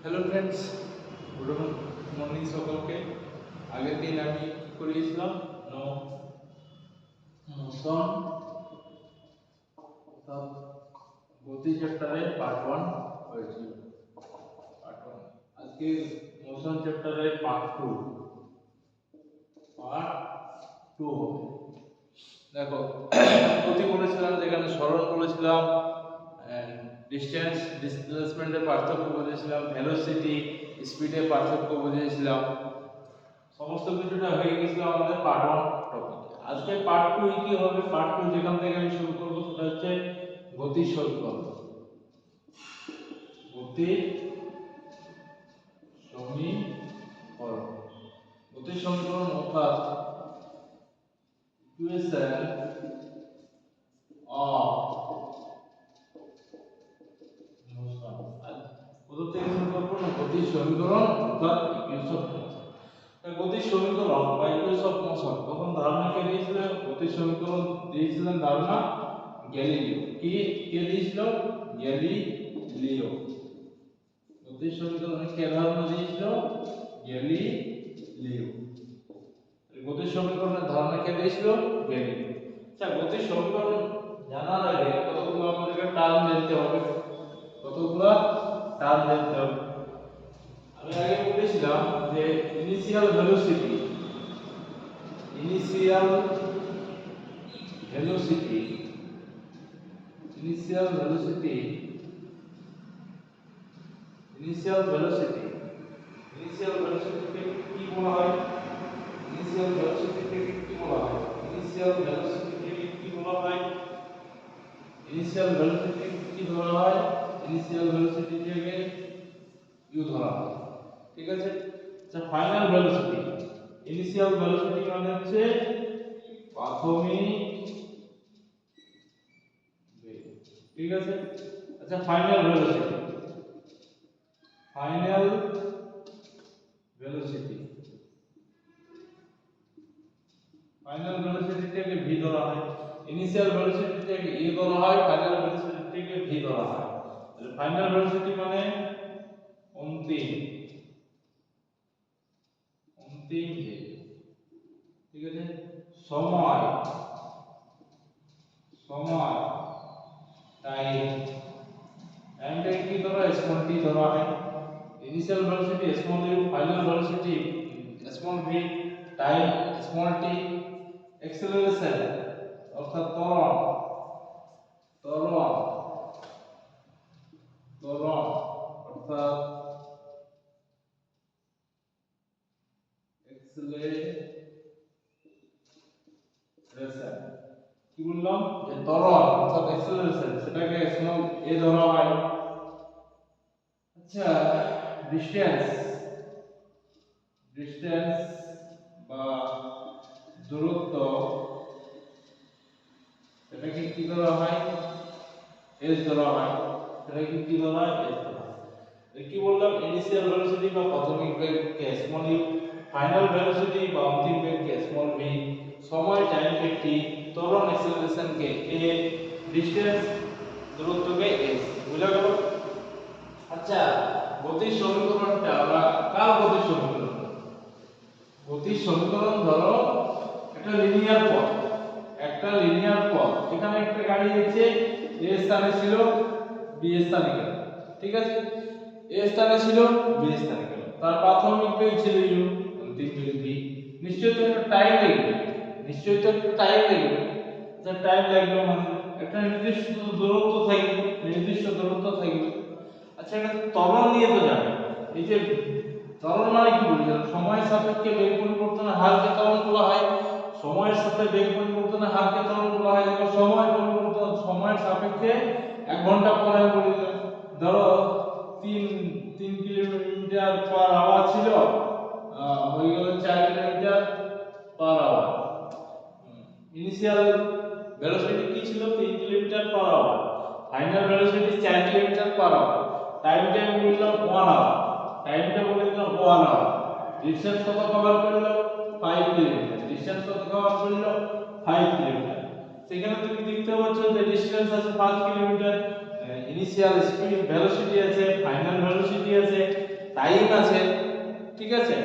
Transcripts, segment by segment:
Hello friends, good morning সকলকে। আগের দিন আমি কি করিয়েছিলাম, মোশন অর্থাৎ গতি চ্যাপ্টারের পার্ট 1 হয়েছিল। পার্ট 1 আজকে মোশন চ্যাপ্টারের পার্ট 2 হবে। দেখো, গতি বলেছিলাম, যেখানে সরণ বলেছিলাম, ডিসটেন্স ডিসপ্লেসমেন্টের পার্থক্য বুঝেছিলাম, ভেলোসিটি স্পিডের পার্থক্য বুঝেছিলাম। সমস্ত কিছুটা হয়ে গেছিল আমাদের পার্ট 1 টপিক। আজকে পার্ট 2 কি হবে? পার্ট 2 যেখান থেকে আমি শুরু করব সেটা হচ্ছে গতি সমীকরণ। গতি সমীকরণ গতি সমীকরণ অর্থাৎ ইকুয়েশন অফ মোশন। কোথা থেকে শুরু করব না? গতি সমীকরণ অর্থাৎ ইকুয়েশন অফ মোশন। গতির সমীকরণ বা ইকুয়েশন অফ মোশন প্রথম ধারণা কে দিয়েছিলেন? গতির সমীকরণ দিয়েছিলেন ধারণা গ্যালিলিও। কে দিয়েছিল? গ্যালিলিও। গতির সমীকরণ কে ধারণা দিয়েছিল? গ্যালিলিও। গতির সমীকরণের ধারণা কে দিয়েছিল? গ্যালিলিও। আচ্ছা, গতির সমীকরণ জানার আগে কতগুলো আমাদেরকে টার্ম জানতে হবে। আমি আগে বলেছিলাম যে ইনিশিয়াল ভেলোসিটি ইনিশিয়াল ভেলোসিটি কে কি বলা হয়? ইনিশিয়াল ভেলোসিটিকে কি বলা হয়? ইনিশিয়াল ভেলোসিটিকে কি ধরা হয়? ইনিশিয়াল ভেলোসিটিকে ইউ ধরা হয়। ঠিক আছে। আচ্ছা, ফাইনাল ভেলোসিটি। ইনিশিয়াল ভেলোসিটি মানে হচ্ছে প্রাথমিক বেগ। ঠিক আছে। আচ্ছা, ফাইনাল ভেলোসিটিকে ভি ধরা হয়। ইনিশিয়াল ভেলোসিটিকে ই ধরা হয়, ফাইনাল ভেলোসিটিকে ভি ধরা হয়। তাহলে ফাইনাল ভেলোসিটি মানে অন্তিম বেগ। ঠিক আছে। সময় টাইমটাকে কি ধরা হয়? স্মল টি ধরা হয়। Initial velocity small u, final velocity small v, time small t. Acceleration অর্থাৎ ত্বরণ অর্থাৎ অ্যাক্সেলারেশন। কি বললাম? যে ত্বরণ অর্থাৎ অ্যাক্সেলারেশন, সেটাকে স্মল এ ধরা হয়। আচ্ছা, ডিসটেন্স বা দূরত্ব, এটাকে কি ধরা হয়? এস ধরা হয়। সেটাকে কি ধরা হয়? এস ধরা হয়। কি বললাম? ইনিশিয়াল ভেলোসিটি বা প্রাথমিক বেগকে স্মল ইউ, ফাইনাল ভেলোসিটি বা অন্তিম বেগকে স্মল ভি, সময় টাইম কে টি, ত্বরণ অ্যাক্সেলারেশন কে এ, ডিসটেন্স দূরত্বকে এস। বুঝা গেল? আচ্ছা, গতির সমীকরণটা আমরা কার গতির সমীকরণ? গতির সমীকরণ ধরো একটা লিনিয়ার পথ। এখানে একটা গাড়ি এসে এ স্থানে ছিল, বি স্থানে গেল। ঠিক আছে। এ স্থানে ছিল, বি স্থানে গেল। তার প্রাথমিক বেগ ছিল ইউ, অন্তিম বেগ ভি। নিশ্চয়ই তো একটা টাইম লাগবে। যে টাইম লাগলো মানে একটা নির্দিষ্ট দূরত্ব থাকবে। আচ্ছা, এটা ত্বরণ নিয়ে তো যাবে। এই যে ত্বরণ মানে কি বলছিলাম? সময়ের সাপেক্ষে বেগ পরিবর্তনের হারকে ত্বরণ বলা হয়। দেখো, সময়ের সাপেক্ষে 1 ঘন্টা পরে বলে দিলাম, ধরো 3 কিলোমিটার পার আওয়ার ছিল, হয়ে গেল 4 kilometre per hour. Initial velocity কি ছিল? 3 kilometre per hour. Final velocity 4 kilometre per hour. টাইমটা বললাম 1 আওয়ার। ডিসটেন্স কত কভার করলো? 5 কিলোমিটার। সেখানে তুমি দেখতে পাচ্ছ যে ডিসটেন্স আছে 5 কিলোমিটার, ইনিশিয়াল স্পিড ভেলোসিটি আছে, ফাইনাল ভেলোসিটি আছে, টাইম আছে, ঠিক আছে।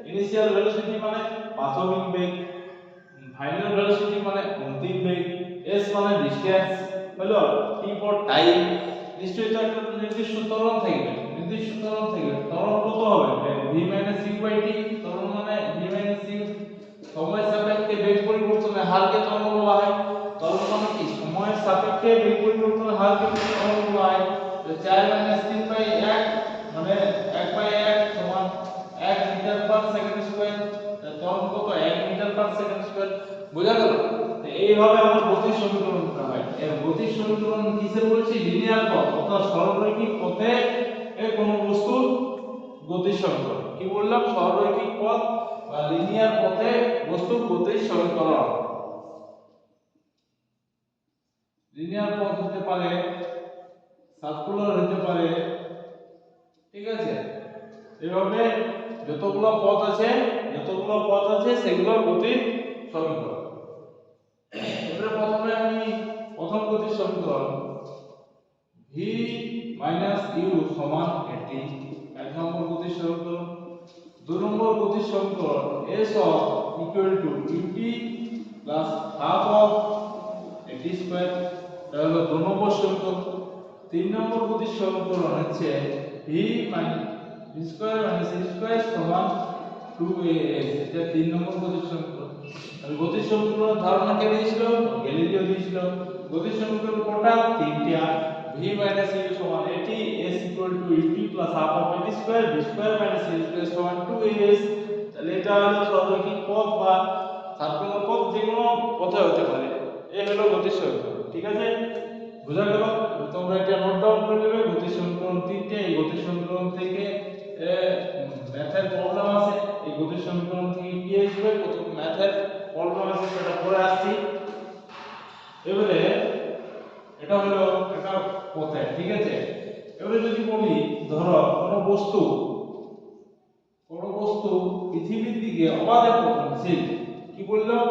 ইনিশিয়াল ভেলোসিটি মানে প্রাথমিক বেগ, ফাইনাল ভেলোসিটি মানে অন্তিম বেগ, এস মানে ডিসটেন্স, হলো টি ফর টাইম। নিশ্চয়ই তো একটা নির্দিষ্ট ত্বরণ থাকবে, নির্দিষ্ট ত্বরণ থাকবে। ত্বরণ কত হবে? V minus you by T. ত্বরণ মানে ভি মাইনাস ইউ, সময় সাপেক্ষে বেগ পরিবর্তনের হারকে ত্বরণ বলা হয়। ত্বরণ মানে কি? সময়ের সাপেক্ষে বেগ পরিবর্তনের হারকে ত্বরণ বলা হয়। তো 4 মাইনাস 3 বাই 1 মানে 1 বাই 1 সমান 1 মিটার পার সেকেন্ড স্কয়ার। ত্বরণ কত? 1 মিটার পার সেকেন্ড স্কয়ার। বোঝা গেল? তো এইভাবে আমরা গতির সমীকরণটা হয়। এর গতির সমীকরণ কিসে বলছি? লিনিয়ার পথ অর্থাৎ সরলরৈখিক পথে কোনো বস্তুর গতির সমীকরণ। কি বললাম? সরলরৈখিক পথ বা লিনিয়ার পথে বস্তুর গতির সমীকরণ। লিনিয়ার পথ হতে পারে, সার্কুলার হতে পারে, ঠিক আছে। এভাবে যতগুলো পথ আছে সেগুলোর গতির সমীকরণ। এবারে প্রথমে আমি প্রথম গতির সমীকরণ v মাইনাস ইউ সমান এটি, এক নম্বর গতির সমীকরণ। দুই নম্বর গতির সমীকরণ s of equal to ut plus half of a t square, এটা হলো দুই নম্বর সমীকরণ। তিন নম্বর গতির সমীকরণ হচ্ছে v minus v square minus c square সমান 2as, এটা তিন নম্বর গতির সমীকরণ। আর গতির সমীকরণ ধারণা কে দিয়েছিল? গ্যালিলিও দিয়েছিল। গতির সমীকরণ কটা? তিনটা। v মাইনাস u সমান a t, s equal to ut plus half of a t square, v square minus c square সমান 2as। তাহলে এটা হলো সরলরৈখিক পথ বা সার্কুলার পথ, যে কোনো পথে হতে পারে। এই হলো গতির সমীকরণ, ঠিক আছে। বোঝা গেল? তোমরা এটা নোট ডাউন করে নেবে। গতির সমীকরণ তিনটে। এই গতির সমীকরণ থেকে ম্যাথের প্রবলেম আছে, এই গতির সমীকরণ থেকে কি আসবে, কত ম্যাথের প্রবলেম আছে সেটা পরে আসছি। এবারে এটা হলো একটা পথে, ঠিক আছে। এবারে যদি বলি, ধরো কোনো বস্তু পৃথিবীর দিকে অবাধে পতনশীল। কি বললাম?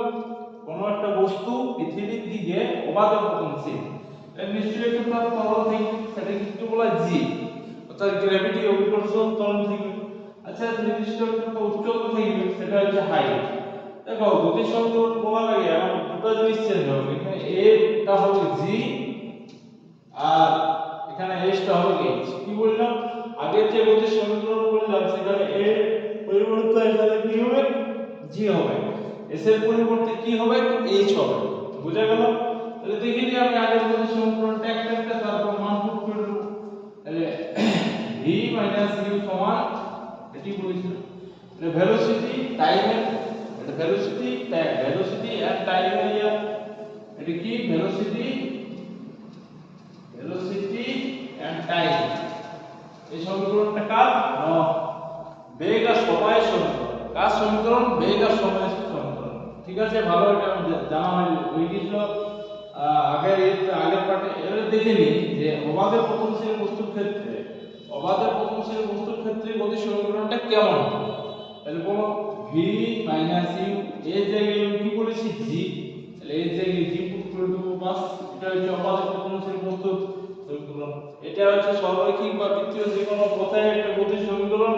কোনো একটা বস্তু পৃথিবীর দিকে অবাধে পতনশীল, এর নিশ্চয়ই একটা ত্বরণ থাকবে, সেটা কি বলা হয়? জি, অর্থাৎ গ্র্যাভিটি অভিকর্ষণ ত্বরণ থাকবে। আচ্ছা, নির্দিষ্ট একটা উচ্চতা থাকবে, সেটা হচ্ছে হাইট। দেখো গতির সমীকরণ বলার আগে আমার দুটো জিনিস চেঞ্জ হবে। এখানে a টা হবে g আর এখানে s টা হবে h। কি বললাম? আগে যে গতির সমীকরণ বললাম সেখানে a পরিবর্তে এখানে কি হবে? g হবে। s এর পরিবর্তে কি হবে? h হবে। বুঝা গেল? তাহলে দেখি যে আমি আগের গতির সমীকরণটা একটা তারপর মান পুট করে দেব। তাহলে v u সমান এটি বলেছিলাম, তাহলে ভেলোসিটি টাইমের, এটা ভেলোসিটি এন্ড টাইম এরিয়া। এটা কি? Velocity and time. এই সমীকরণটা কার? বেগ আর সময়ের সমীকরণ। কার সমীকরণ? বেগ আর সময়ের সমীকরণ, ঠিক আছে। ভালো, এটা জানা হয়ে গিয়েছিল আগের পার্টে। এবারে দেখে নিই যে অবাধে পতনশীল বস্তুর ক্ষেত্রে গতির সমীকরণটা কেমন। তাহলে বলো v মাইনাস ইউ, এর জায়গায় আমি কি বলেছি? g, তাহলে এর জায়গায় g পুট করে দেবো, বাস। এটা হচ্ছে অবাধে পতনশীল বস্তুর সমীকরণ। এটা হচ্ছে সরলরৈখিক বা বৃত্তীয় যে কোনো পথে একটা গতির সমীকরণ।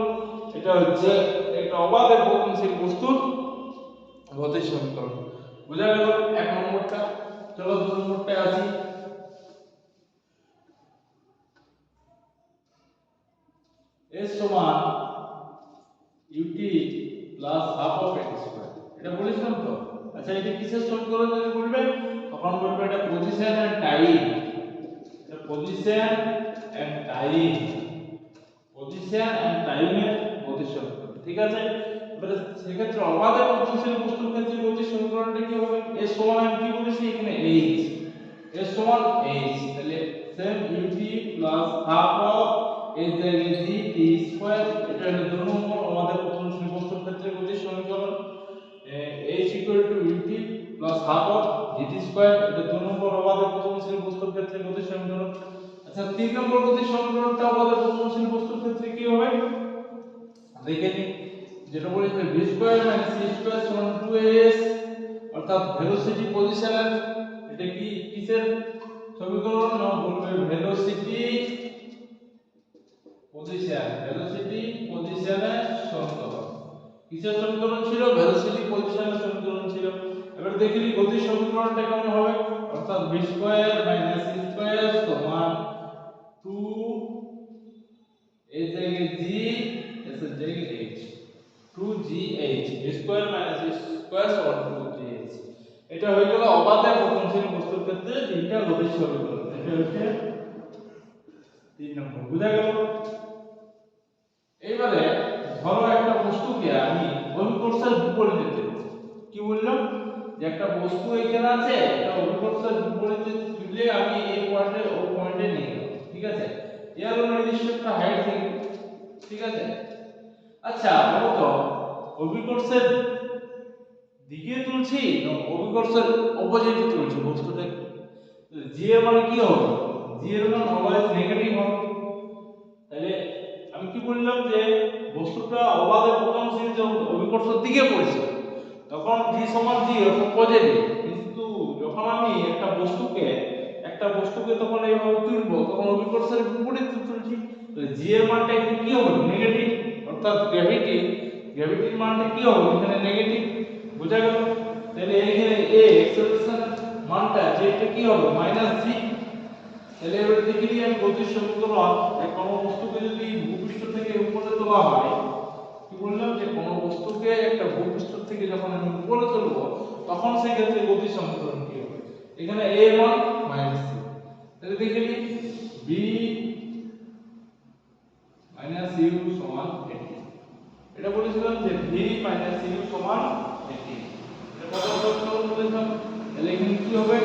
এটা হচ্ছে একটা অবাধে পতনশীল বস্তুর গতির সমীকরণ। বুঝা গেল এক নম্বরটা। চলো দুই নম্বরটা আসি। s সমান ut plus half of x square, এটা বলেছিলাম তো। আচ্ছা, এটা কিসের সমীকরণ যদি বলবে, তখন বলবে এটা পজিশন এন্ড টাইম। এটা পজিশন এন্ড টাইমের গতির সমীকরণ, ঠিক আছে। এবারে সেক্ষেত্রে অবাধে পতনশীল বস্তুর ক্ষেত্রে গতির সমীকরণটা কি হবে? s সমান আমি কি বলেছি এখানে? h। s সমান h, তাহলে same ut plus half of এই জায়গায় g t স্কয়ার। এটা হলো দুই নম্বর অবাধে পতনশীল বস্তুর ক্ষেত্রে গতির সমীকরণ। h equal to ut plus half of gt square, এটা দুই নম্বর অবাধে পতনশীল বস্তুর ক্ষেত্রে গতির সমীকরণ। আচ্ছা, তিন নম্বর গতির সমীকরণটা অবাধে পতনশীল বস্তুর ক্ষেত্রে কি হবে দেখে নিই। যেটা বলেছে v square minus c square সমান 2as, অর্থাৎ ভেলোসিটি পজিশনের, এটা কি কিসের সমীকরণ? না বলবে ভেলোসিটি পজিশন, ভেলোসিটি পজিশনের সমীকরণ। কিসের সমীকরণ ছিল? ভেলোসিটি পজিশনের সমীকরণ ছিল। এবার দেখি গতির সমীকরণটা কেমন হবে, অর্থাৎ v square minus e square সমান 2 এই জায়গায় g এস এর জায়গায় h 2gh, v square minus e square সমান 2gh। এটা হয়ে গেল অবাধে প্রথম শ্রেণীর বস্তুর ক্ষেত্রে তিনটা গতির সমীকরণ। এটা হচ্ছে 3 নম্বর, বুঝা গেল? এবারে ধরো একটা বস্তুকে আমি অভিকর্ষের বিপরীতে তুলব। কি বললাম? যে একটা বস্তু এখানে আছে, এটা অভিকর্ষের বিপরীতে তুলে আমি এই পয়েন্টে ও পয়েন্টে নিয়ে যাব, ঠিক আছে? এর নির্দিষ্ট একটা হাইট থাকে, ঠিক আছে? আচ্ছা বলো তো, অভিকর্ষের দিকে তুলছি না অভিকর্ষের অপোজিটে তুলছি বস্তুটা? জি এর মানে কি হবে? জি এর মান অলওয়েজ নেগেটিভ হবে। তাহলে আমি কি বললাম যে বস্তুটা অবাধে প্রথম শ্রেণীতে অভিকর্ষের দিকে পড়ছে, তখন জি সমান জি অর্থাৎ পজিটিভ। কিন্তু যখন আমি একটা বস্তুকে তখন এইভাবে তুলবো, তখন অভিকর্ষের বিপরীতে তুলছি, তো জি এর মানটা এখানে কি হবে? নেগেটিভ। অর্থাৎ গ্র্যাভিটির মানটা কি হবে? এখানে নেগেটিভ। বুঝা গেল? তাহলে এখানে এ অ্যাক্সেলারেশন মানটা যেটা কি হবে? মাইনাস জি। তাহলে এবার দেখি আমি গতির সমীকরণ, কোনো বস্তুকে যদি ভূপৃষ্ঠ থেকে উপরে তোলা হয়, কি বললাম যে কোনো বস্তুকে একটা ভূপৃষ্ঠ থেকে যখন আমি উপরে তুলবো, তখন সেই ক্ষেত্রে গতির সমীকরণ কি হবে? এখানে a মান মাইনাস c। তাহলে দেখে নিই b মাইনাস u সমান 80। এটা বলেছিলাম যে v মাইনাস u সমান 80। এটা কত সমীকরণ বলেছিলাম? তাহলে এখানে কি হবে?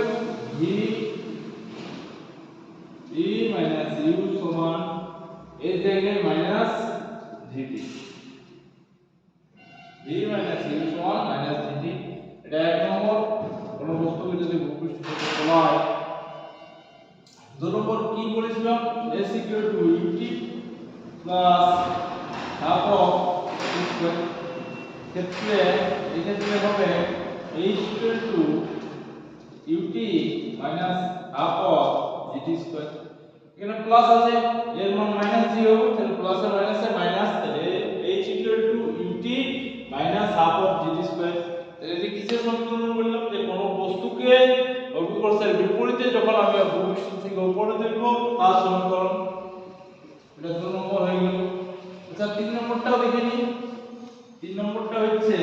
v মাইনাস u সমান এই জায়গায় minus vt। v minus u সমান মাইনাস vt। এটা এক নম্বর, কোন বস্তুকে যদি ভূপৃষ্ঠ থেকে তোলা হয়। দুই নম্বর কি বলেছিলাম? s ut plus half of t square. ক্ষেত্রে এই ক্ষেত্রে হবে h ut minus half of gt square. এখানে প্লাস আছে, এর মান মাইনাস জি হবে, তাহলে প্লাস আর মাইনাসে মাইনাস, তাহলে h ut minus half of gt square. তাহলে এটা কিসের সমীকরণ বললাম? যে কোন বস্তুকে অভিকর্ষের বিপরীতে যখন আমি ভূপৃষ্ঠ থেকে উপরে তুলব তার সমীকরণ। এটা 2 নম্বর হয়ে গেল। আচ্ছা 3 নম্বরটাও দেখে নিই। 3 নম্বরটা হচ্ছে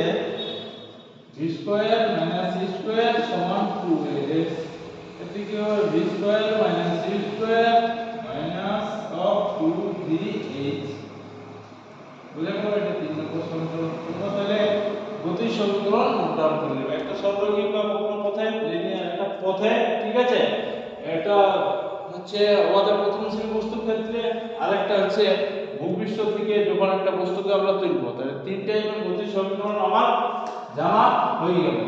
v square minus e square সমান 2ax। এতে কি হবে? v square minus e square minus of 2gh। বুঝা গেল? এটা 3 নম্বর সমীকরণ। তোমরা তাহলে গতির সমীকরণ নোট ডাউন করে নেবে। একটা সরলরেখা বা কোনো পথে, লিনিয়ার একটা পথে, ঠিক আছে? এটা হচ্ছে আমাদের প্রথম শ্রেণীর বস্তুর ক্ষেত্রে, আরেকটা হচ্ছে ভূপৃষ্ঠ থেকে যখন একটা বস্তুকে আমরা তুলব। তাহলে তিন টাইপের গতির সমীকরণ আমার জানা হয়ে গেল।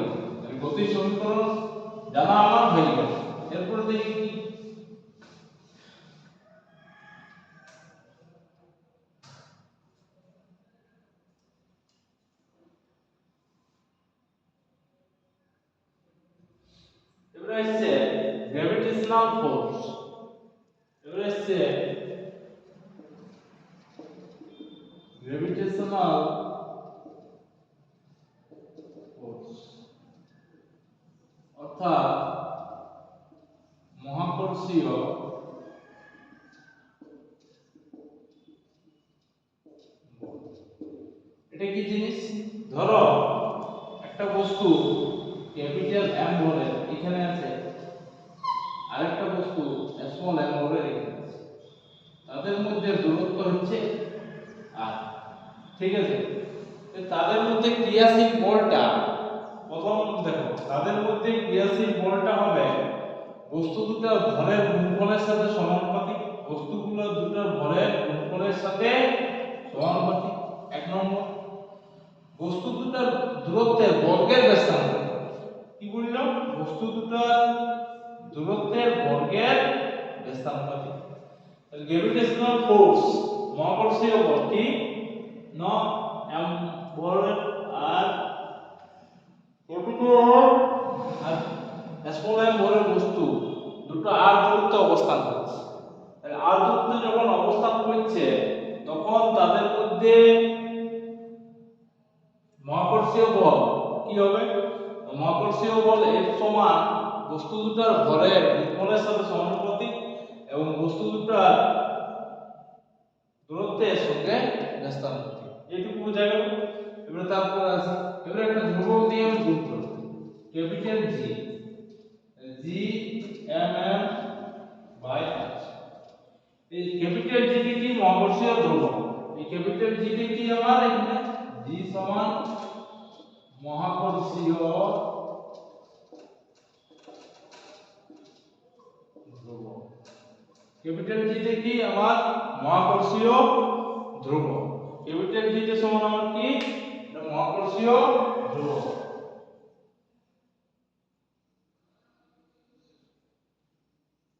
তাহলে গতির সমীকরণ জানা আমার হয়ে গেল। এরপর দেখি কি এবারে আসছে গ্র্যাভিটেশনাল ফোর্স। এবারে আসছে গ্র্যাভিটেশনাল ফোর্স, অর্থাৎ মহাকর্ষীয় বল। এটা কি জিনিস? ধরো একটা বস্তু ক্যাপিটাল M ধরে এখানে আছে, আরেকটা বস্তু স্মল m ধরে এখানে আছে। তাদের মধ্যে দূরত্ব হচ্ছে r, ঠিক আছে? তাদের মধ্যে ক্রিয়াশীল বলটা, প্রথম দেখো তাদের মধ্যে ক্রিয়াশীল বলটা হবে বস্তু দুটার ভরের গুণফলের সাথে সমানুপাতিক। বস্তুগুলো দুটার ভরের গুণফলের সাথে সমানুপাতিক। এক নম্বর, বস্তু দুটার দূরত্বের বর্গের ব্যস্তাঙ্ক। কি বললাম? বস্তু দুটার দূরত্বের বর্গের ব্যস্তানুপাতিক। তাহলে গ্র্যাভিটেশনাল ফোর্স মহাকর্ষীয় বল কি না m ভরের আর ক্যাপিটাল আর স্মল m ভরের বস্তু দুটো r দূরত্বে অবস্থান করছে। তাহলে r দূরত্বে যখন অবস্থান করছে, তখন তাদের মধ্যে মহাকর্ষীয় বল কি হবে? মহাকর্ষীয় বল F সমান বস্তু দুটার ভরের গুণফলের সাথে সমানুপাতিক এবং বস্তু দুটার দূরত্বের সঙ্গে ব্যস্তানুপাতিক। এইটুকু বোঝা গেল। এবারে তারপর আসি, এবারে একটা ধ্রুবক দিয়ে আমি গুণ করব, capital G, G M M by R. এই ক্যাপিটাল জি টি কি? মহাকর্ষীয় ধ্রুবক। এই ক্যাপিটাল জি টি কি আমার এখানে? জি সমান মহাকর্ষীয় ধ্রুবক। ক্যাপিটাল জি টি কি আমার? মহাকর্ষীয় ধ্রুবক। ক্যাপিটাল জি টি সমান আমার কি? এটা মহাকর্ষীয় ধ্রুবক।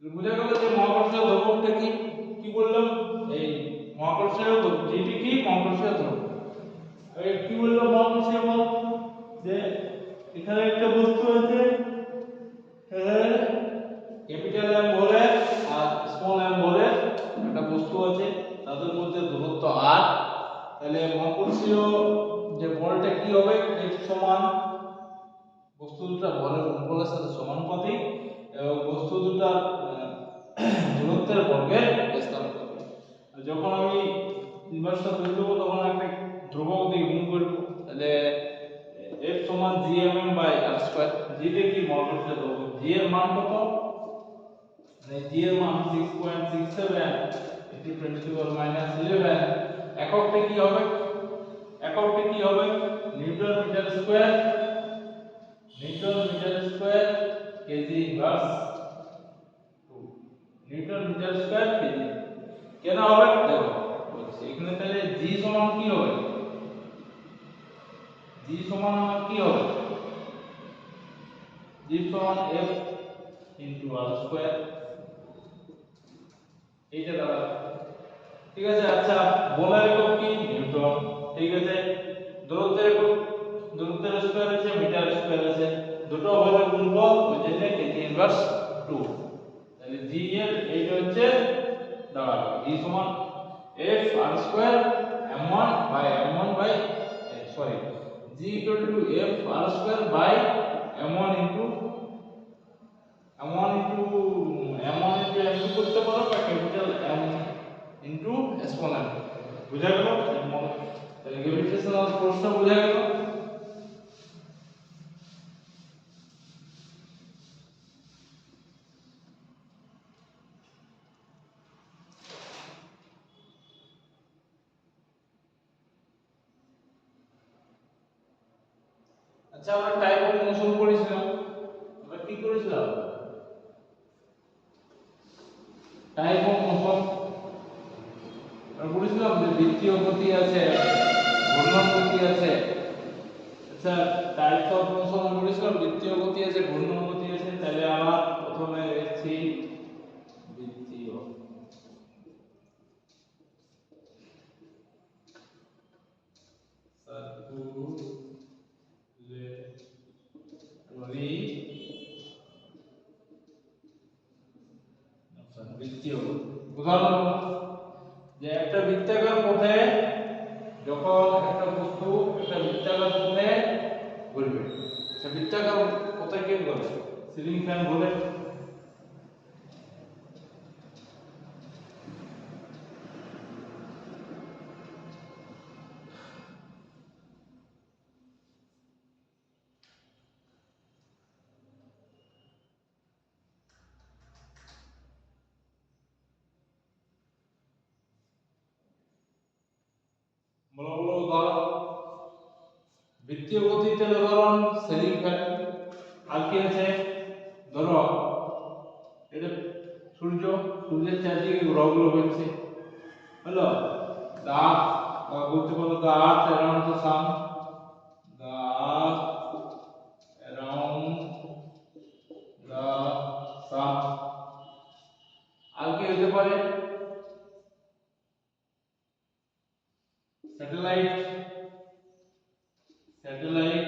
বুঝা গেল যে মহাকর্ষীয় ধ্রুবকটা কি? কি বললাম? এই মহাকর্ষীয় জি টি কি? মহাকর্ষীয় ধ্রুবক। এই কি বললাম মহাকর্ষীয় বল? যে এখানে একটা বস্তু আছে, ক্যাপিটাল এম ভরের আর স্মল এম ভরের একটা বস্তু আছে, তাদের মধ্যে দূরত্ব r। তাহলে মহাকর্ষীয় যে বলটা কি হবে? F সমান বস্তু দুটার ভরের গুণফলের সাথে সমানুপাতিক এবং বস্তু দুটার দূরত্বের বর্গের ব্যস্তানুপাতিক। যখন আমি ইনভার্সটা তৈরি করব তখন একটা ধ্রুবক দিয়ে গুণ করব, তাহলে F সমান gmm বাই r স্কয়ার। জি তে কি? মহাকর্ষীয় ধ্রুবক। জি এর মান কত? জি এর মান 6.67 into 10 to the power minus 11। এককটা কি হবে? এককটা কি হবে? Newton metre square, newton metre square kg inverse 2, newton metre square kg. কেন হবে দেখো বলছি এখানে, তাহলে জি সমান কি হবে? জি সমান আমার কি হবে? জি সমান F into r স্কয়ার, এইটা দাঁড়াবে। ঠিক আছে। আচ্ছা, বলের একক কি? নিউটন। ঠিক আছে। দূরত্বের একক, দূরত্বের স্কয়ার আছে, মিটার স্কয়ার আছে, দুটো বলের গুণফল ওই জন্য কেজি ইনভার্স 2। তাহলে জি এর এইটা হচ্ছে দাঁড়াবে জি সমান F r square m1 by m1 by sorry G equal to F r square by m1 into m1 into m1 into m2 করতে পারো, বা capital M into small m। বুঝা গেল? তাহলে গ্র্যাভিটেশনাল ফোর্সটা বুঝা গেল। আচ্ছা, আমরা টাইপ অফ মোশন করেছিলাম, আমরা কি করেছিলাম? টাইপ অফ মোশন আমরা বলেছিলাম যে বৃত্তীয় গতি আছে, ঘূর্ণন গতি আছে। আচ্ছা, টাইপ অফ মোশন আমরা বলেছিলাম বৃত্তীয় গতি আছে, ঘূর্ণন গতি আছে। তাহলে আমার প্রথমে এসেছি বৃত্তীয়, বৃত্তীয় উদাহরণ যে একটা বৃত্তাকার পথে যখন একটা বস্তু একটা বৃত্তাকার পথে ঘুরবে, সে বৃত্তাকার পথে কে ঘোরে? সিলিং ফ্যান ঘোরে। বলো বলো উদাহরণ। বৃত্তীয় গতিতে উদাহরণ সিলিং ফ্যান। আর কি আছে? ধরো এটা সূর্য, সূর্যের চারদিকে গ্রহগুলো ঘুরছে, হলো দা বলতে পারো the earth around the sun, the earth around the sun. আর কি হতে পারে? স্যাটেলাইট, স্যাটেলাইট,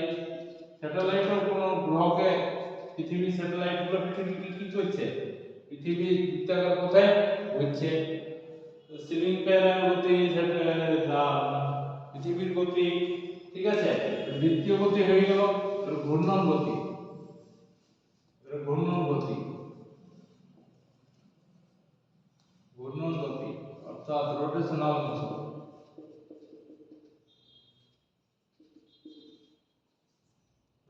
স্যাটেলাইটও কোনো গ্রহকে, পৃথিবীর স্যাটেলাইট গুলো পৃথিবীকে কি করছে? পৃথিবীর বৃত্তাকার পথে ঘুরছে। তো সিলিং ফ্যানের গতি পৃথিবীর গতি, ঠিক আছে। বৃত্তীয় গতি হয়ে গেল ঘূর্ণন গতি, ঘূর্ণন গতি, ঘূর্ণন গতি অর্থাৎ রোটেশনাল মোশন।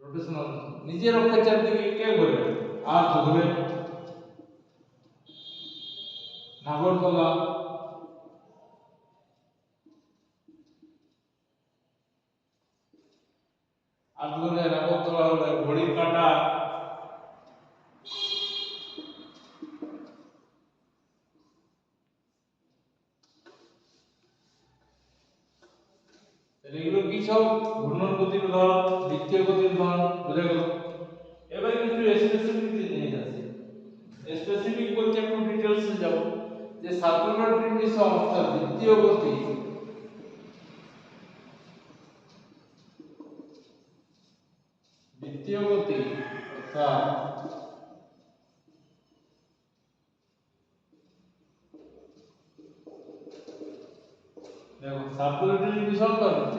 রোটেশনাল নিজের অক্ষের চারদিকে কে ঘোরে? আর্থ ঘোরে। নাগরদোলা, আর্থ ঘোরে, নাগরদোলা ঘোরে, ঘড়ির কাঁটা, এগুলো কি সব ঘূর্ণন গতির উদাহরণ, বৃত্তীয় গতির উদাহরণ, বুঝা গেল। এবারে কিছু স্পেসিফিক জিনিস আছে। স্পেসিফিক বলতে একটু ডিটেইলসে যাব, যে সার্কুলার মোশন অর্থাৎ বৃত্তীয় গতি, বৃত্তীয় গতি অর্থাৎ দেখো সার্কুলেটরি মোশন করতে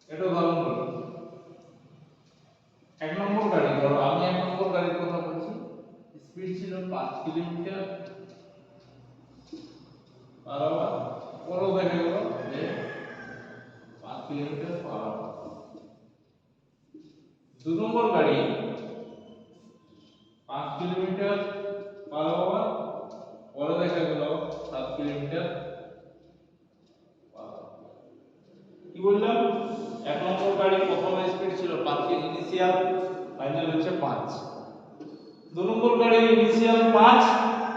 এটা উদাহরণ বলি। এক নম্বর গাড়ি ধরো, আমি এক নম্বর গাড়ির কথা বলছি, স্পিড ছিল 5 কিলোমিটার পার আওয়ার, পরও দেখা গেল যে 5 কিলোমিটার পার আওয়ার। দু নম্বর গাড়ি 5 কিলোমিটার পার আওয়ার, পরে দেখা গেল 7 কিলোমিটার পার আওয়ার। কি বললাম? এক নম্বর গাড়ি প্রথমে স্পিড ছিল 5 ইনিশিয়াল, ফাইনাল হচ্ছে 5। দু নম্বর গাড়ি ইনিশিয়াল 5,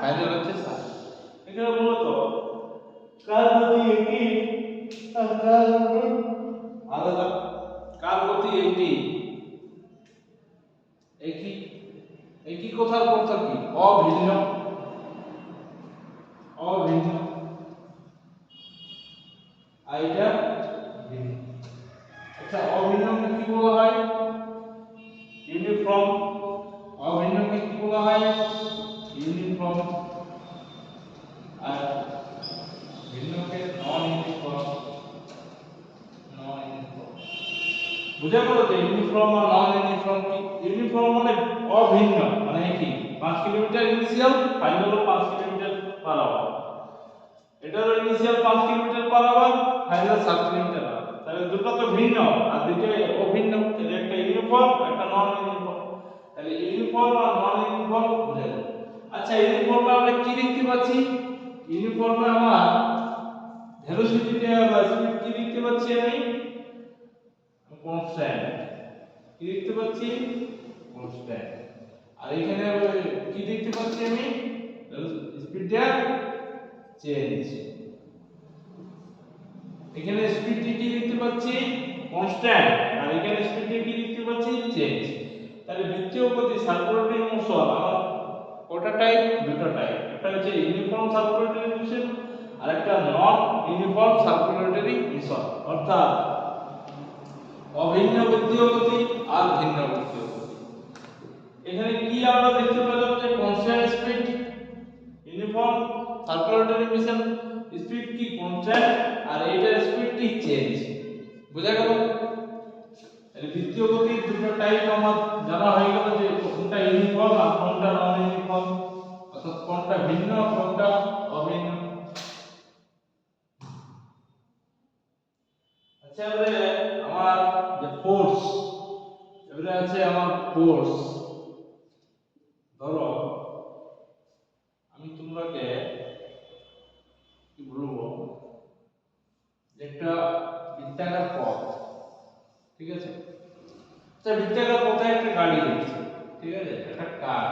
ফাইনাল হচ্ছে 7। এখানে মূলত কার গতি একই আর কার গতি আলাদা। কার গতি একই, একই, একই কথার অর্থ কি? অভিন্ন, অভিন্ন। আর এটা ভিন্ন। আচ্ছা, অভিন্নকে কি বলা হয়? ইউনিফর্ম। অভিন্নকে কি বলা হয়? ইউনিফর্ম। আর ভিন্নকে নন ইউনিফর্ম, নন ইউনিফর্ম। বুঝা গেল যে ইউনিফর্ম আর নন ইউনিফর্ম কি? ইউনিফর্ম মানে অভিন্ন, মানে কি 5 কিলোমিটার ইনিশিয়াল, ফাইনাল হলো 5 কিলোমিটার পার আওয়ার। এটারও initial 5 kilometre per hour, final 7 kilometre per hour. তাহলে দুটো তো ভিন্ন আর দুটো অভিন্ন। তাহলে একটা ইউনিফর্ম একটা নন ইউনিফর্ম। তাহলে ইউনিফর্ম আর নন ইউনিফর্ম বুঝা গেল। আচ্ছা, ইউনিফর্মে আমরা কি দেখতে পাচ্ছি? ইউনিফর্মে আমরা ভেলোসিটিটা বা স্পিড কি দেখতে পাচ্ছি? আমি কনস্ট্যান্ট। কি দেখতে পাচ্ছি? কনস্ট্যান্ট। আর এখানে কি দেখতে পাচ্ছি? আমি স্পিডটা চেঞ্জ। এখানে স্পিডটি কি দেখতে পাচ্ছি? কনস্ট্যান্ট। আর এখানে স্পিডটি কি দেখতে পাচ্ছি? চেঞ্জ। তাহলে বৃত্তীয় গতি সার্কুলেটরি মোশন আমার কয়টা টাইপ? দুটো টাইপ। একটা হচ্ছে ইউনিফর্ম সার্কুলেটরি মোশন আর একটা নন ইউনিফর্ম সার্কুলেটরি মোশন, অর্থাৎ অভিন্ন বৃত্তীয় গতি আর ভিন্ন বৃত্তীয় গতি। এখানে কি আমরা দেখতে পেলাম? যে constant speed. Uniform circulatory motion speed কি কনস্ট্যান্ট, আর এইটার স্পিড কি চেঞ্জ। বুঝা গেল? এই বৃত্তীয় গতির দুটো টাইপ আমার জানা হয়ে গেল, যে কোনটা ইউনিফর্ম আর কোনটা নন ইউনিফর্ম, অর্থাৎ কোনটা ভিন্ন কোনটা অভিন্ন। আচ্ছা, এবারে আমার যে ফোর্স, এবারে আছে আমার ফোর্স। ধরো আমি তোমাকে কি বলবো, একটা বৃত্তাকার পথ, ঠিক আছে। আচ্ছা, বৃত্তাকার পথে একটা গাড়ি যাচ্ছে, ঠিক আছে, একটা কার,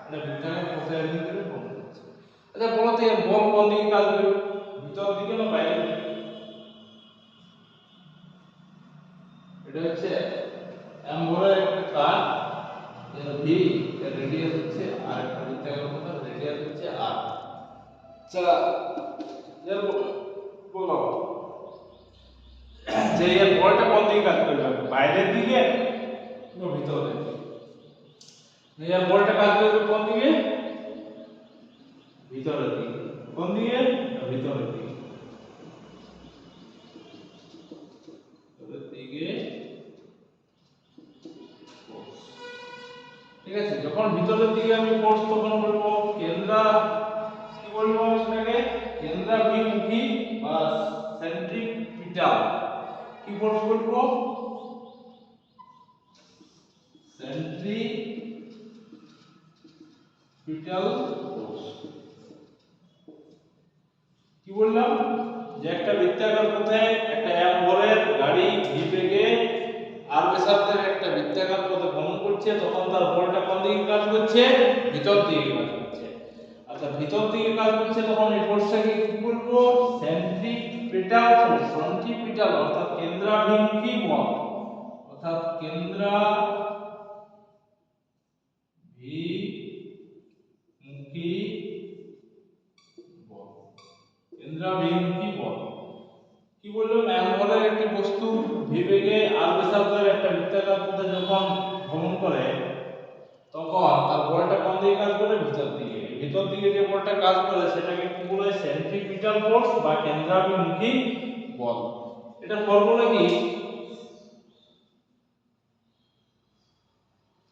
এটা বৃত্তাকার পথে ভিতরে বল যাচ্ছে। আচ্ছা, বলো তো এর বল কোন দিকে কাজ করবে? ভিতর দিকে না বাইরে দিকে? এটা হচ্ছে অ্যাম্বুলার একটা কার, এর ভি, এর রেডিয়াস হচ্ছে আর, একটা বৃত্তাকার পথ, রেডিয়াস হচ্ছে আর। আচ্ছা, এর বলো যে এর বলটা কোন দিকে কাজ করবে, বাইরের দিকে না ভিতরে? এর বলটা কাজ করবে কোন দিকে? ভিতরের দিকে। কোন দিকে? ভিতরের দিকে। ভিতরের দিকে ফোর্স। ঠিক আছে, যখন ভিতরের দিকে আমি ফোর্স তখন বলবো কেন্দ্রা, কি বলবো সেটাকে? কেন্দ্রাভিমুখী বা সেন্ট্রিপিটাল। কি ফোর্স বলবো? Centripetal force. কি বললাম? যে একটা বৃত্তাকার পথে একটা m ভরের গাড়ি v বেগে r ব্যাসার্ধের একটা বৃত্তাকার পথে ভ্রমণ করছে, তখন তার বলটা কোন দিকে কাজ করছে? ভিতর দিকে কাজ করছে। আচ্ছা, ভিতর দিকে কাজ করছে তখন এই ফোর্সটাকে কি বলবো? Centripetal force. সেন্ট্রিপিটাল অর্থাৎ কেন্দ্রাভিমুখী বল, অর্থাৎ কেন্দ্রাভিমুখী বল। কেন্দ্রাভিমুখী বল। কি বললাম? m ভরের একটি বস্তু v বেগে r ব্যাসার্ধের একটা বৃত্তাকার পথে যখন ভ্রমণ করে, তখন তার বলটা কোন দিকে কাজ করে? ভিতর দিকে। ভিতর দিকে যে বলটা কাজ করে সেটাকে কি বলে? সেন্ট্রিপিটাল ফোর্স বা কেন্দ্রাভিমুখী বল। এটা ফর্মুলা কি?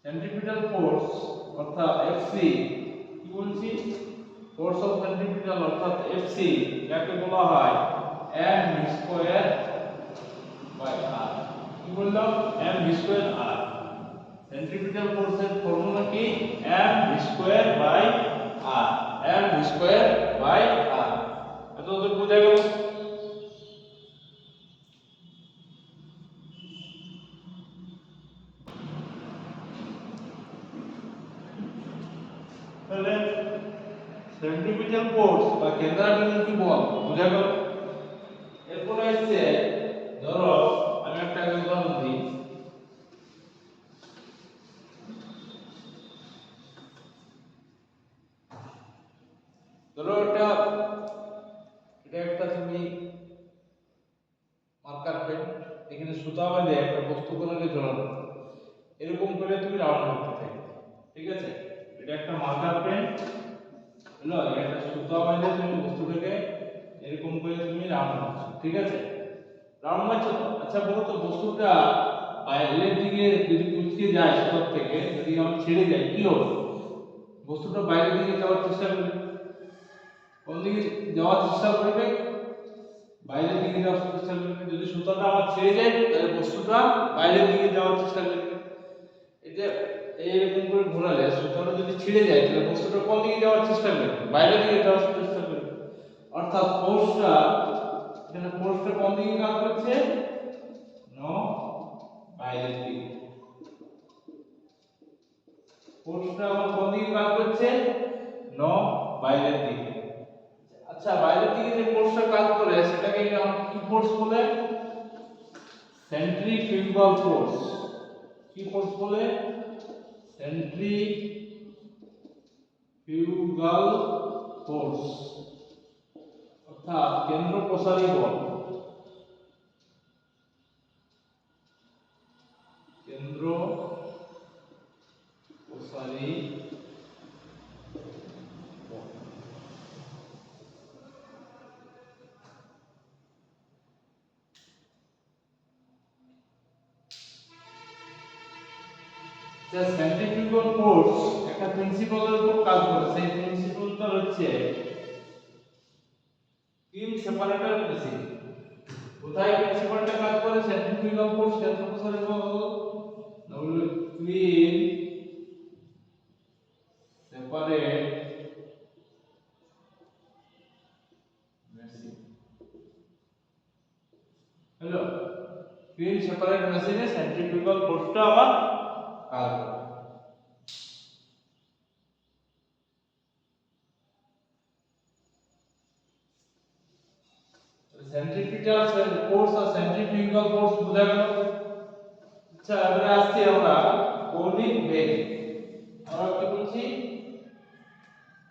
সেন্ট্রিপিটাল ফোর্স অর্থাৎ Fc। কি বলছি? ফোর্স অফ সেন্ট্রিপিটাল অর্থাৎ Fc যাকে বলা হয় m স্কয়ার বাই r। কি বললাম? m square r। সেন্ট্রিপিটাল ফোর্সের ফর্মুলা কি? m square by r। m square by r। এতদূর বোঝা গেল? তাহলে সেন্ট্রিপিটাল ফোর্স বা কেন্দ্রাভিমুখী বল বোঝা গেল। এরপরে আসছে, ধরো আমি একটা উদাহরণ দিই। ধরো এটা একটা তুমি মার্কার পেন, এখানে সুতা বেঁধে একটা বস্তু কোণকে ঝোলানো, এরকম করে তুমি রাউন্ড করতে থাকবে। ঠিক আছে, এটা একটা মার্কার পেন হলো, একটা সুতা বেঁধে তুমি বস্তুটাকে এরকম করে তুমি রাউন্ড করছো। ঠিক আছে, রাউন্ড মারছো তো। আচ্ছা বলো তো, বস্তুটা বাইরের দিকে যদি কুচকে যায় সুতার থেকে, যদি আমার ছেড়ে যায় কি হবে? বস্তুটা বাইরের দিকে যাওয়ার চেষ্টা করবে। কোন দিকে যাওয়ার চেষ্টা করবে? বাইরের দিকে যাওয়ার চেষ্টা করবে। যদি সুতাটা আমার ছেড়ে যায় তাহলে বস্তুটা বাইরের দিকে যাওয়ার চেষ্টা করবে। এই যে এইরকম করে ঘোরালে সুতাটা যদি ছিঁড়ে যায় তাহলে বস্তুটা কোন দিকে যাওয়ার চেষ্টা করবে? বাইরের দিকে যাওয়ার চেষ্টা করবে। অর্থাৎ ফোর্সটা, এখানে ফোর্সটা কোন দিকে কাজ করছে? বাইরের দিকে। ফোর্সটা আমার কোন দিকে কাজ করছে? বাইরের দিকে। আচ্ছা, বাইরের দিকে যে ফোর্সটা কাজ করে সেটাকে আমরা কি ফোর্স বলে? Centrifugal force. কি ফোর্স বলে? সেন্ট্রিফিউগাল ফোর্স অর্থাৎ কেন্দ্র প্রসারী বল। কেন্দ্র প্রসারী বল। যে সেন্ট্রিফিউগাল ফোর্স একটা প্রিন্সিপালের উপর কাজ করে, সেই প্রিন্সিপালটা হচ্ছে ফিল্ড সেপারেটর মেশিন। কোথায় প্রিন্সিপালটা কাজ করে? সেন্ট্রিফিউগাল ফোর্স, কেন্দ্র প্রসারী বল, field separate machine. Hello, field separate মেশিনে সেন্ট্রিফিউগাল ফোর্সটা আবার কাজ করে। সেন্ট্রিপিটাল ফোর্স আর সেন্ট্রিফিউগাল ফোর্স বোঝা গেল। আচ্ছা, এবারে আসছি আমরা কৌণিক বেগ। আমরা কি বলছি?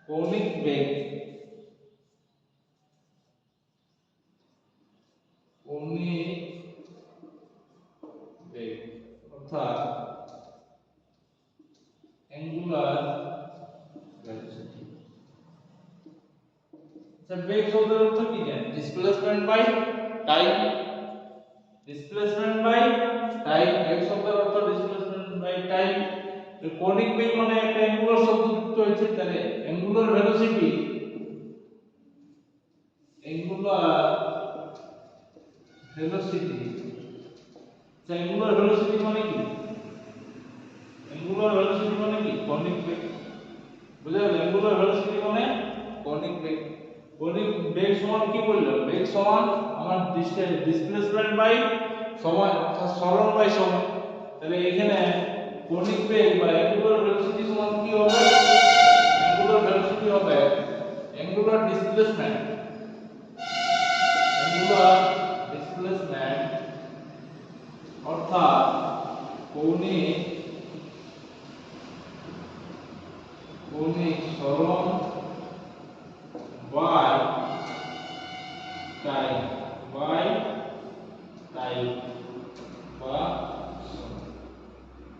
কৌণিক বেগ। কৌণিক বেগ অর্থাৎ অ্যাঙ্গুলার ভেলোসিটি। আচ্ছা বেগ শব্দের অর্থ কি জানেন? Displacement by time, displacement by time, বেগ শব্দের অর্থ ডিসপ্লেসমেন্ট বাই টাইম। কনিক বেগ মানে একটা অ্যাঙ্গুলার শব্দ যুক্ত হয়েছে, তাহলে angular velocity, angular velocity, angular velocity মানে কি? অ্যাঙ্গুলার ভেলোসিটি মানে কি? কনিক বেগ, বুঝা গেল? অ্যাঙ্গুলার ভেলোসিটি মানে কনিক বেগ। কনিক বেগ সমান কি বললাম? বেগ সমান আমার ডিসপ্লেসমেন্ট বাই সময়, অর্থাৎ সরণ বাই সময়। তাহলে এখানে কনিক বেগ বা অ্যাঙ্গুলার ভেলোসিটি সমান কি হবে? অ্যাঙ্গুলার ভেলোসিটি হবে অ্যাঙ্গুলার ডিসপ্লেসমেন্ট, অ্যাঙ্গুলার ডিসপ্লেসমেন্ট অর্থাৎ কৌণিক সরণ বাই টাইম, বাই টাইম বা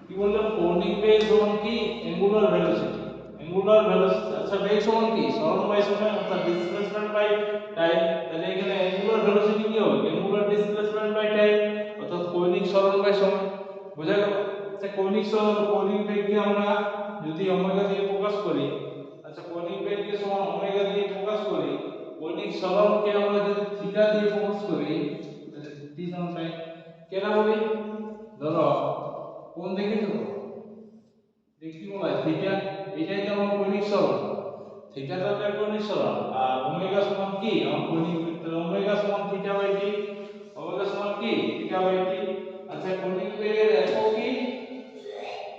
কি বললাম? কৌণিক বেগ সমান কি? Angular velocity, angular velocity. আচ্ছা বেগ সমান কি? সরণ বাই সময় অর্থাৎ ডিসপ্লেসমেন্ট বাই টাইম। তাহলে এখানে অ্যাঙ্গুলার ভেলোসিটি কি হবে? অ্যাঙ্গুলার ডিসপ্লেসমেন্ট বাই টাইম অর্থাৎ কৌণিক সরণ বাই সময়। বোঝা গেল? আচ্ছা কৌণিক বেগকে আমরা যদি ওমেগা দিয়ে প্রকাশ করি, আচ্ছা কৌণিক বেগকে সমান ওমেগা দিয়ে প্রকাশ করি, কৌণিক সরণকে আমরা যদি থিটা দিয়ে প্রকাশ করি, তাহলে টি সমান পাই। কেন বলি? ধরো কোন দিকে তো দেখি বলা হয় থিটা, এটাই তো আমার কৌণিক সরণ, থিটাটা তো কৌণিক সরণ, আর ওমেগা সমান কি? আমার কৌণিক বেগ। তাহলে ওমেগা সমান থিটা বাই টি, ওমেগা সমান কি? Theta by T. আচ্ছা কৌণিক বেগের একক কি?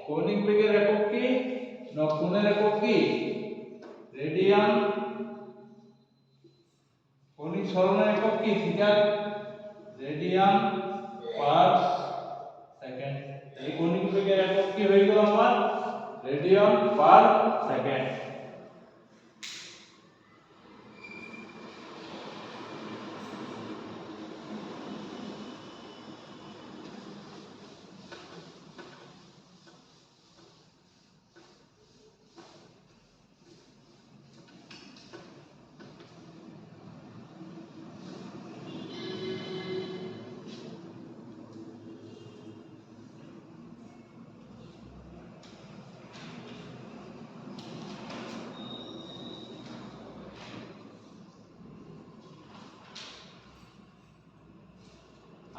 কৌণিক বেগের একক কি? না কোণের একক কি? রেডিয়ান। কৌণিক সরণের একক কি? Theta, radian per second. এই কৌণিক বেগের একক কি হয়ে গেল আমার? Radian per second.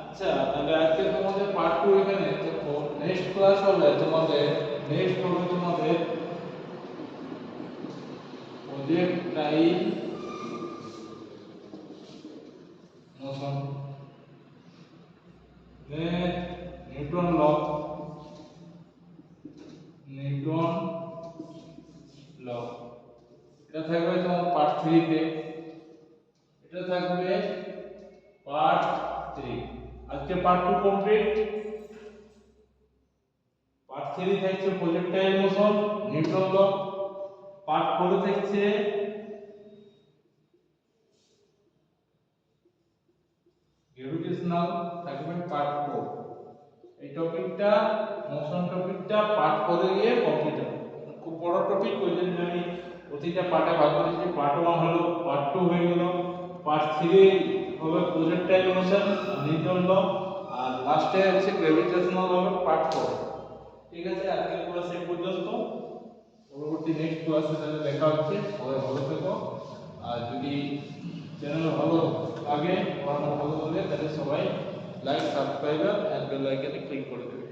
আচ্ছা তাহলে আজকে তোমাদের পার্ট 2 এখানে, তো নেক্সট ক্লাস হবে তোমাদের, নেক্সট হবে তোমাদের projectile motion, Newton law, Newton law. এটা থাকবে তোমার পার্ট 3 তে, এটা থাকবে পার্ট 3। আজকে পার্ট 2 কমপ্লিট। পার্ট 3 থাকছে projectile motion, Newton law. Part 4 থাকছে গ্র্যাভিটেশনাল, থাকবে পার্ট 4। এই টপিকটা, মোশন টপিকটা পার্ট 4 এ গিয়ে কমপ্লিট হবে। খুব বড় টপিক, ওই জন্য আমি প্রতিটা পার্টে ভাগ করেছি। পার্ট 1 হলো, পার্ট 2 হয়ে গেল, পার্ট 3 হবে প্রজেক্টাইল মোশন আর নিউটন ল, আর লাস্টে আছে গ্র্যাভিটেশনাল হবে পার্ট 4। ঠিক আছে, আজকের ক্লাস এই পর্যন্ত। পরবর্তী নেক্সট ক্লাসে তাহলে দেখা হচ্ছে। সবাই ভালো থেকো। আর যদি চ্যানেল ভালো লাগে, পড়ানো ভালো লাগে, তাহলে সবাই লাইক, সাবস্ক্রাইব এন্ড বেল আইকনে ক্লিক করে দেবে।